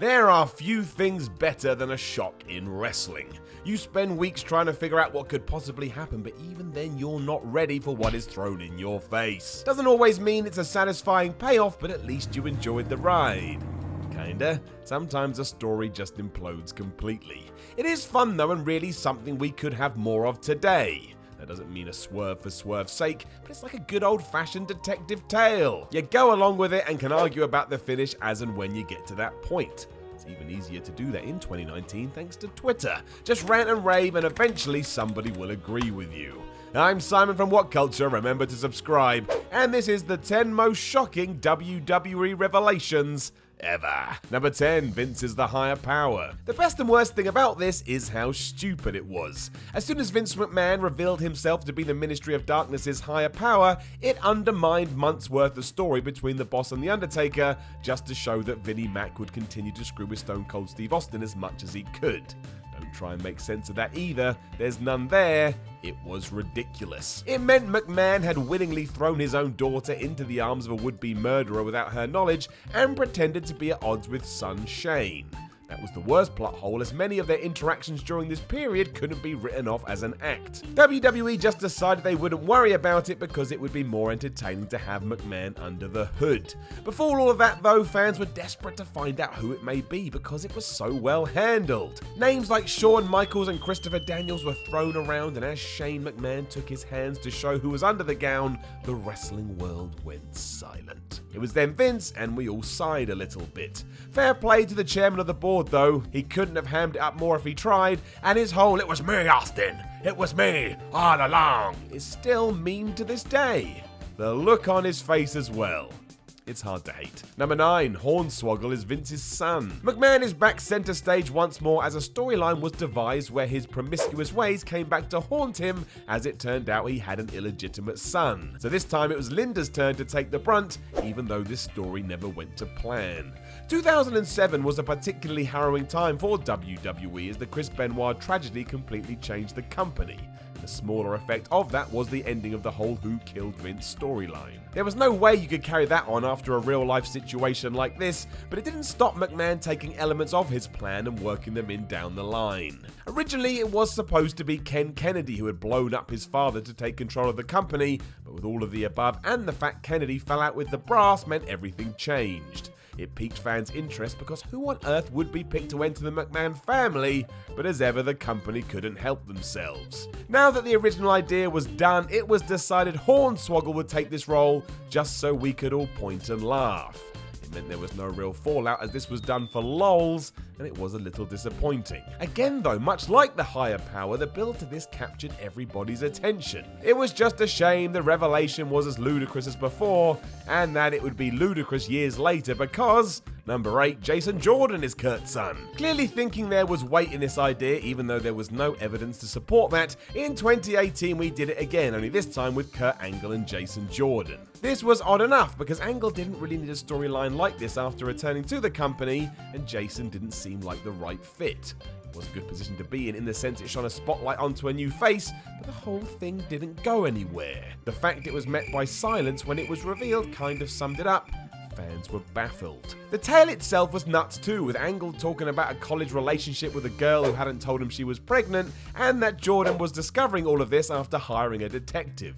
There are few things better than a shock in wrestling. You spend weeks trying to figure out what could possibly happen, but even then you're not ready for what is thrown in your face. Doesn't always mean it's a satisfying payoff, but at least you enjoyed the ride. Kinda. Sometimes a story just implodes completely. It is fun though, and really something we could have more of today. That doesn't mean a swerve for swerve's sake, but it's like a good old-fashioned detective tale. You go along with it and can argue about the finish as and when you get to that point. It's even easier to do that in 2019 thanks to Twitter. Just rant and rave and eventually somebody will agree with you. I'm Simon from WhatCulture, remember to subscribe, and this is the 10 most shocking WWE revelations ever. Number 10, Vince is the higher power. The best and worst thing about this is how stupid it was. As soon as Vince McMahon revealed himself to be the Ministry of Darkness's higher power, it undermined months worth of story between the Boss and The Undertaker just to show that Vinnie Mac would continue to screw with Stone Cold Steve Austin as much as he could. Don't try and make sense of that either, there's none there. It was ridiculous. It meant McMahon had willingly thrown his own daughter into the arms of a would-be murderer without her knowledge and pretended to be at odds with son Shane. That was the worst plot hole, as many of their interactions during this period couldn't be written off as an act. WWE just decided they wouldn't worry about it because it would be more entertaining to have McMahon under the hood. Before all of that though, fans were desperate to find out who it may be because it was so well handled. Names like Shawn Michaels and Christopher Daniels were thrown around, and as Shane McMahon took his hands to show who was under the gown, the wrestling world went silent. It was then Vince, and we all sighed a little bit. Fair play to the chairman of the board though, he couldn't have hammed it up more if he tried, and his whole "it was me, Austin, it was me, all along" is still meme to this day. The look on his face as well. It's hard to hate. Number 9, Hornswoggle is Vince's son. McMahon is back center stage once more as a storyline was devised where his promiscuous ways came back to haunt him, as it turned out he had an illegitimate son. So this time it was Linda's turn to take the brunt, even though this story never went to plan. 2007 was a particularly harrowing time for WWE as the Chris Benoit tragedy completely changed the company. The smaller effect of that was the ending of the whole Who Killed Vince storyline. There was no way you could carry that on after a real-life situation like this, but it didn't stop McMahon taking elements of his plan and working them in down the line. Originally, it was supposed to be Ken Kennedy who had blown up his father to take control of the company, but with all of the above and the fact Kennedy fell out with the brass meant everything changed. It piqued fans' interest because who on earth would be picked to enter the McMahon family? But as ever, the company couldn't help themselves. Now that the original idea was done, it was decided Hornswoggle would take this role just so we could all point and laugh. It meant there was no real fallout as this was done for lols, and it was a little disappointing. Again though, much like the higher power, the build to this captured everybody's attention. It was just a shame the revelation was as ludicrous as before, and that it would be ludicrous years later because number 8, Jason Jordan is Kurt's son. Clearly thinking there was weight in this idea, even though there was no evidence to support that, in 2018 we did it again, only this time with Kurt Angle and Jason Jordan. This was odd enough because Angle didn't really need a storyline like this after returning to the company, and Jason didn't seem like the right fit. It was a good position to be in the sense it shone a spotlight onto a new face, but the whole thing didn't go anywhere. The fact it was met by silence when it was revealed kind of summed it up. Fans were baffled. The tale itself was nuts too, with Angle talking about a college relationship with a girl who hadn't told him she was pregnant, and that Jordan was discovering all of this after hiring a detective.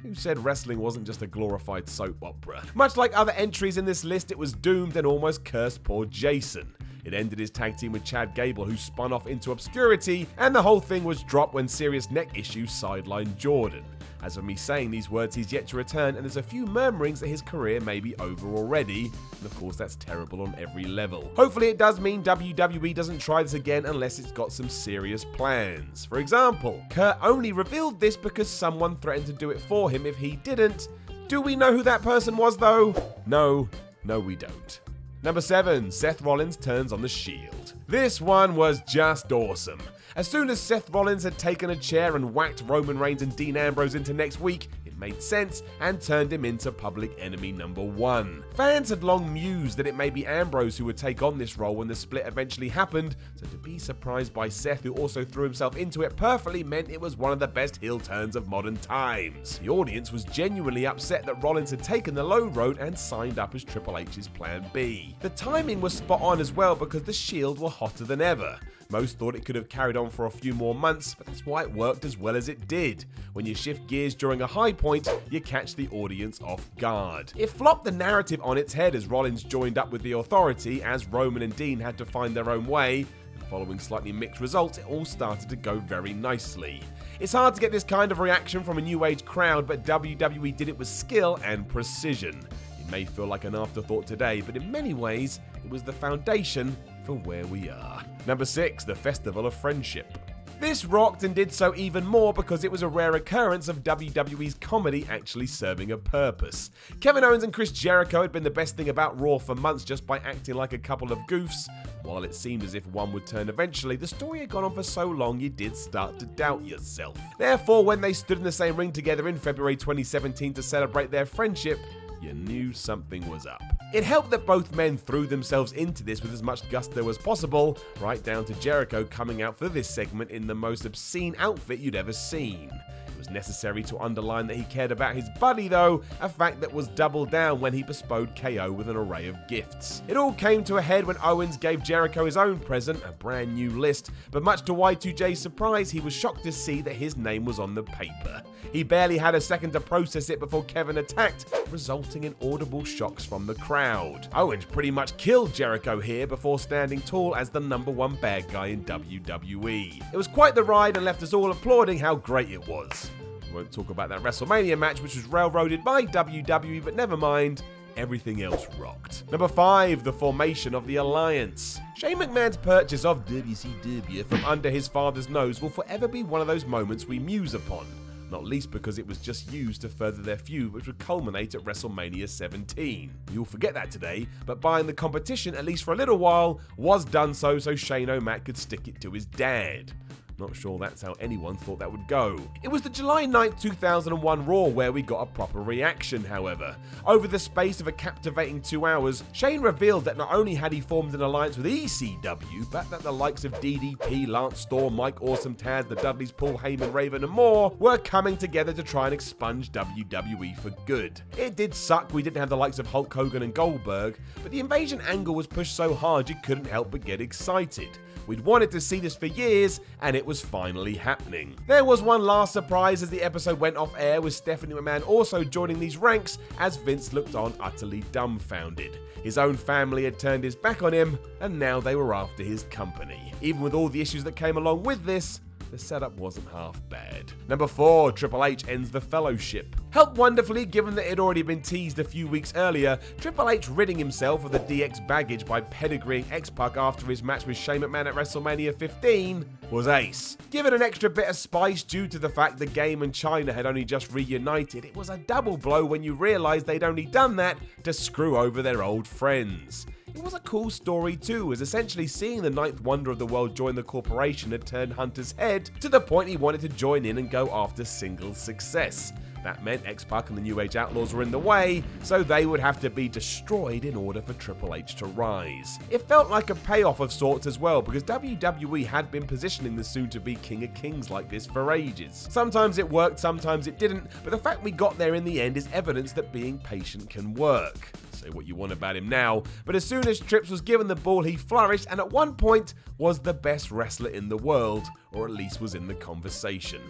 Who said wrestling wasn't just a glorified soap opera? Much like other entries in this list, it was doomed and almost cursed poor Jason. It ended his tag team with Chad Gable, who spun off into obscurity, and the whole thing was dropped when serious neck issues sidelined Jordan. As for me saying these words, he's yet to return, and there's a few murmurings that his career may be over already, and of course that's terrible on every level. Hopefully it does mean WWE doesn't try this again unless it's got some serious plans. For example, Kurt only revealed this because someone threatened to do it for him if he didn't. Do we know who that person was though? No, we don't. Number 7, Seth Rollins turns on the Shield. This one was just awesome. As soon as Seth Rollins had taken a chair and whacked Roman Reigns and Dean Ambrose into next week, it It made sense and turned him into public enemy number one. Fans had long mused that it may be Ambrose who would take on this role when the split eventually happened, so to be surprised by Seth, who also threw himself into it perfectly, meant it was one of the best heel turns of modern times. The audience was genuinely upset that Rollins had taken the low road and signed up as Triple H's plan B. The timing was spot on as well because the Shield were hotter than ever. Most thought it could have carried on for a few more months, but that's why it worked as well as it did. When you shift gears during a high point, you catch the audience off guard. It flopped the narrative on its head as Rollins joined up with the Authority, as Roman and Dean had to find their own way. Following slightly mixed results, it all started to go very nicely. It's hard to get this kind of reaction from a new age crowd, but WWE did it with skill and precision. It may feel like an afterthought today, but in many ways, it was the foundation for where we are. Number 6, the Festival of Friendship. This rocked and did so even more because it was a rare occurrence of WWE's comedy actually serving a purpose. Kevin Owens and Chris Jericho had been the best thing about Raw for months just by acting like a couple of goofs. While it seemed as if one would turn eventually, the story had gone on for so long you did start to doubt yourself. Therefore, when they stood in the same ring together in February 2017 to celebrate their friendship, you knew something was up. It helped that both men threw themselves into this with as much gusto as possible, right down to Jericho coming out for this segment in the most obscene outfit you'd ever seen. It was necessary to underline that he cared about his buddy though, a fact that was doubled down when he bestowed KO with an array of gifts. It all came to a head when Owens gave Jericho his own present, a brand new list, but much to Y2J's surprise, he was shocked to see that his name was on the paper. He barely had a second to process it before Kevin attacked, resulting in audible shocks from the crowd. Owens pretty much killed Jericho here before standing tall as the #1 bad guy in WWE. It was quite the ride and left us all applauding how great it was. We won't talk about that WrestleMania match, which was railroaded by WWE, but never mind. Everything else rocked. Number 5, the formation of the Alliance. Shane McMahon's purchase of WCW from under his father's nose will forever be one of those moments we muse upon. Not least because it was just used to further their feud, which would culminate at WrestleMania 17. You'll forget that today, but buying the competition, at least for a little while, was done so Shane O'Mac could stick it to his dad. Not sure that's how anyone thought that would go. It was the July 9th, 2001 Raw where we got a proper reaction, however. Over the space of a captivating 2 hours, Shane revealed that not only had he formed an alliance with ECW, but that the likes of DDP, Lance Storm, Mike Awesome Taz, the Dudleys, Paul Heyman, Raven and more were coming together to try and expunge WWE for good. It did suck we didn't have the likes of Hulk Hogan and Goldberg, but the invasion angle was pushed so hard you couldn't help but get excited. We'd wanted to see this for years, and it was finally happening. There was one last surprise as the episode went off air, with Stephanie McMahon also joining these ranks as Vince looked on utterly dumbfounded. His own family had turned his back on him, and now they were after his company. Even with all the issues that came along with this, the setup wasn't half bad. Number 4, Triple H ends the Fellowship. Helped wonderfully given that it had already been teased a few weeks earlier, Triple H ridding himself of the DX baggage by pedigreeing X-Pac after his match with Shane McMahon at WrestleMania 15 was ace. Given an extra bit of spice due to the fact the Game and China had only just reunited, it was a double blow when you realised they'd only done that to screw over their old friends. It was a cool story too, as essentially seeing the 9th wonder of the world join the corporation had turned Hunter's head to the point he wanted to join in and go after singles success. That meant X-Pac and the New Age Outlaws were in the way, so they would have to be destroyed in order for Triple H to rise. It felt like a payoff of sorts as well, because WWE had been positioning the soon-to-be King of Kings like this for ages. Sometimes it worked, sometimes it didn't, but the fact we got there in the end is evidence that being patient can work. Say what you want about him now, but as soon as Trips was given the ball, he flourished and at one point was the best wrestler in the world, or at least was in the conversation.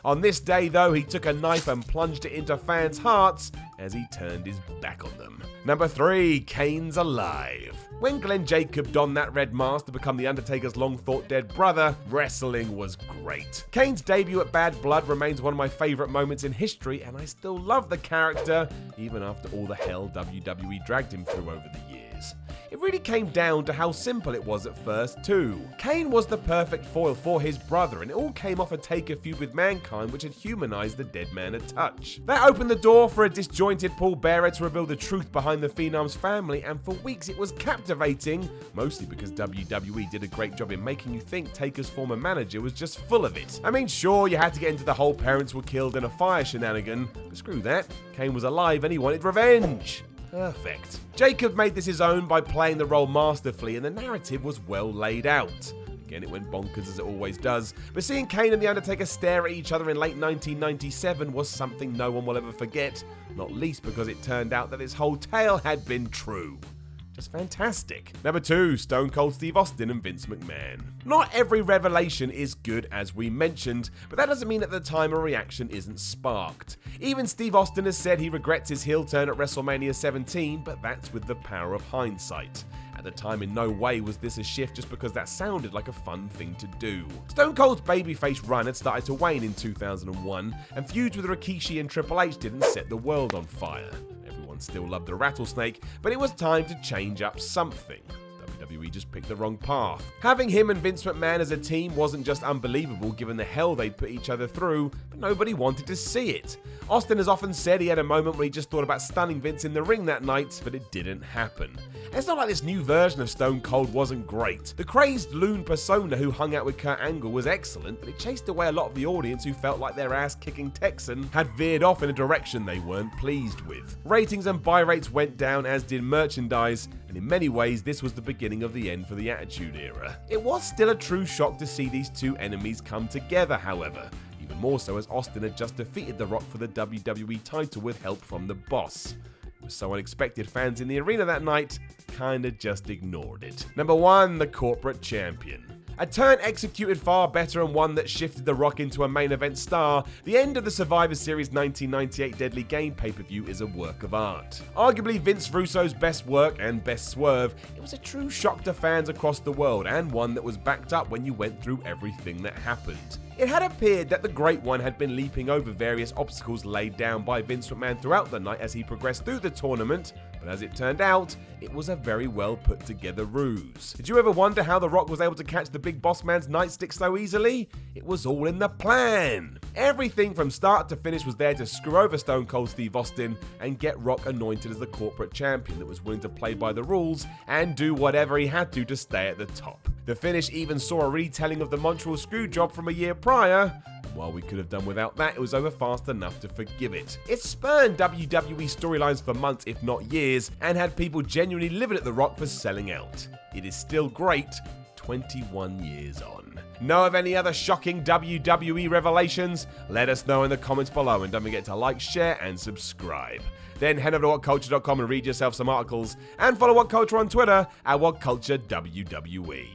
On this day though, he took a knife and plunged it into fans' hearts as he turned his back on them. Number 3, Kane's alive. When Glenn Jacob donned that red mask to become The Undertaker's long-thought-dead brother, wrestling was great. Kane's debut at Bad Blood remains one of my favourite moments in history, and I still love the character, even after all the hell WWE dragged him through over the years. It really came down to how simple it was at first too. Kane was the perfect foil for his brother, and it all came off a Taker feud with Mankind which had humanized the dead man a touch. That opened the door for a disjointed Paul Bearer to reveal the truth behind the Phenom's family, and for weeks it was captivating, mostly because WWE did a great job in making you think Taker's former manager was just full of it. I mean, sure, you had to get into the whole parents were killed in a fire shenanigan, but screw that, Kane was alive and he wanted revenge. Perfect. Jacob made this his own by playing the role masterfully, and the narrative was well laid out. Again, it went bonkers as it always does, but seeing Kane and The Undertaker stare at each other in late 1997 was something no one will ever forget, not least because it turned out that this whole tale had been true. Just fantastic. Number 2, Stone Cold Steve Austin and Vince McMahon. Not every revelation is good, as we mentioned, but that doesn't mean at the time a reaction isn't sparked. Even Steve Austin has said he regrets his heel turn at WrestleMania 17, but that's with the power of hindsight. At the time, in no way was this a shift just because that sounded like a fun thing to do. Stone Cold's babyface run had started to wane in 2001, and feuds with Rikishi and Triple H didn't set the world on fire. Everyone still loved the Rattlesnake, but it was time to change up something. WWE just picked the wrong path. Having him and Vince McMahon as a team wasn't just unbelievable given the hell they'd put each other through, but nobody wanted to see it. Austin has often said he had a moment where he just thought about stunning Vince in the ring that night, but it didn't happen. And it's not like this new version of Stone Cold wasn't great. The crazed loon persona who hung out with Kurt Angle was excellent, but it chased away a lot of the audience who felt like their ass-kicking Texan had veered off in a direction they weren't pleased with. Ratings and buy rates went down, as did merchandise, and in many ways this was the beginning of the end for the Attitude Era. It was still a true shock to see these two enemies come together, however. Even more so as Austin had just defeated The Rock for the WWE title with help from the Boss. It was so unexpected, fans in the arena that night kinda just ignored it. Number 1, the corporate champion. A turn executed far better and one that shifted The Rock into a main event star, the end of the Survivor Series 1998 Deadly Game pay-per-view is a work of art. Arguably Vince Russo's best work and best swerve, it was a true shock to fans across the world, and one that was backed up when you went through everything that happened. It had appeared that the Great One had been leaping over various obstacles laid down by Vince McMahon throughout the night as he progressed through the tournament, but as it turned out, it was a very well put together ruse. Did you ever wonder how The Rock was able to catch the big boss man's nightstick so easily? It was all in the plan. Everything from start to finish was there to screw over Stone Cold Steve Austin and get Rock anointed as the corporate champion that was willing to play by the rules and do whatever he had to stay at the top. The finish even saw a retelling of the Montreal Screwjob from a year prior. While we could have done without that, it was over fast enough to forgive it. It spurned WWE storylines for months, if not years, and had people genuinely livid at The Rock for selling out. It is still great, 21 years on. Know of any other shocking WWE revelations? Let us know in the comments below, and don't forget to like, share, and subscribe. Then head over to WhatCulture.com and read yourself some articles, and follow WhatCulture on Twitter at WhatCultureWWE.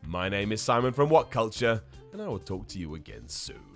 My name is Simon from WhatCulture, and I will talk to you again soon.